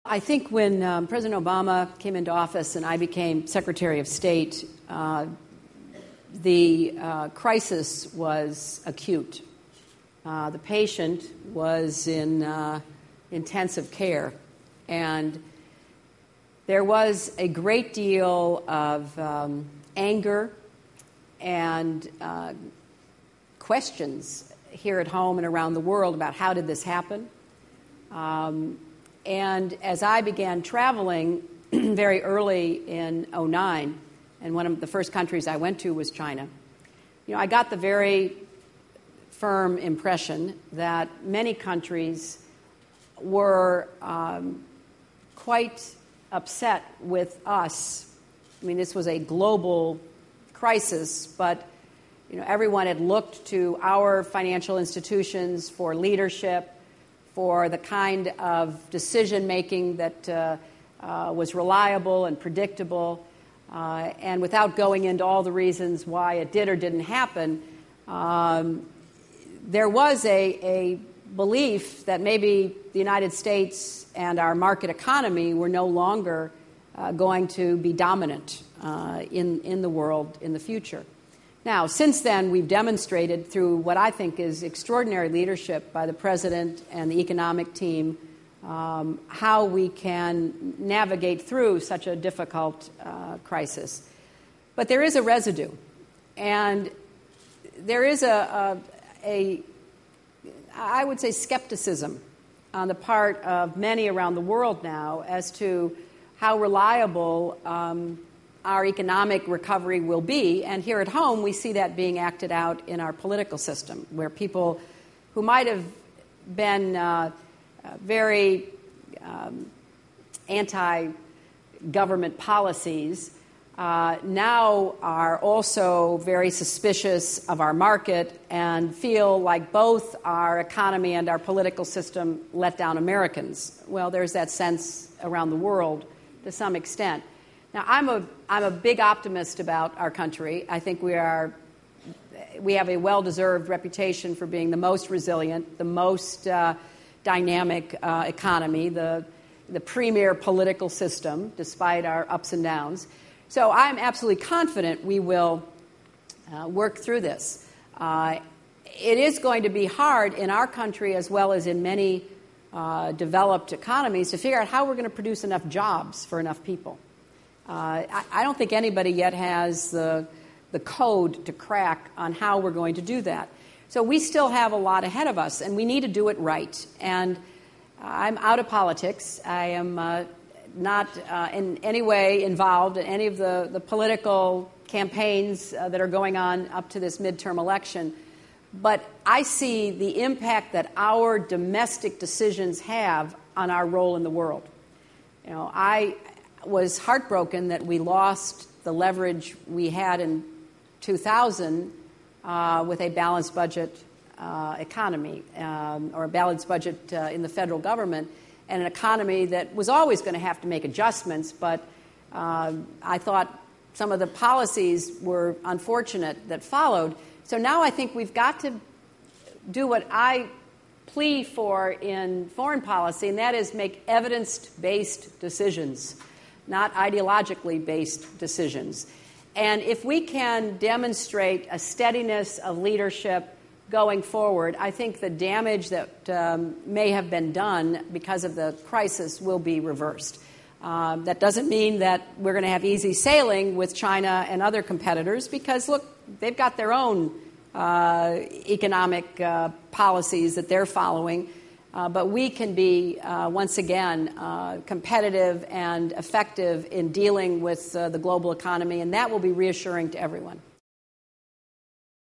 I think when President Obama came into office and I became Secretary of State, the crisis was acute. The patient was in intensive care, and there was a great deal of anger and questions here at home and around the world about how did this happen. And as I began traveling very early in 2009, and one of the first countries I went to was China, I got the very firm impression that many countries were quite upset with us. I mean, this was a global crisis, but everyone had looked to our financial institutions for leadership, for the kind of decision-making that was reliable and predictable. And without going into all the reasons why it did or didn't happen, there was a belief that maybe the United States and our market economy were no longer going to be dominant in the world in the future. Now, since then, we've demonstrated through what I think is extraordinary leadership by the President and the economic team how we can navigate through such a difficult crisis. But there is a residue, and there is I would say, skepticism on the part of many around the world now as to how reliable our economic recovery will be. And here at home, we see that being acted out in our political system, where people who might have been very anti-government policies now are also very suspicious of our market and feel like both our economy and our political system let down Americans. Well, there's that sense around the world to some extent. Now, I'm a big optimist about our country. I think we have a well-deserved reputation for being the most resilient, the most dynamic economy, the premier political system, despite our ups and downs. So I'm absolutely confident we will work through this. It is going to be hard in our country as well as in many developed economies to figure out how we're going to produce enough jobs for enough people. I don't think anybody yet has the code to crack on how we're going to do that. So we still have a lot ahead of us, and we need to do it right. And I'm out of politics. I am not in any way involved in any of the political campaigns that are going on up to this midterm election. But I see the impact that our domestic decisions have on our role in the world. I was heartbroken that we lost the leverage we had in 2000 with a balanced budget economy or a balanced budget in the federal government, and an economy that was always going to have to make adjustments, but I thought some of the policies were unfortunate that followed. So now I think we've got to do what I plea for in foreign policy, and that is make evidence-based decisions, not ideologically based decisions. And if we can demonstrate a steadiness of leadership going forward, I think the damage that may have been done because of the crisis will be reversed. That doesn't mean that we're going to have easy sailing with China and other competitors because, look, they've got their own economic policies that they're following. But we can be, once again, competitive and effective in dealing with the global economy, and that will be reassuring to everyone.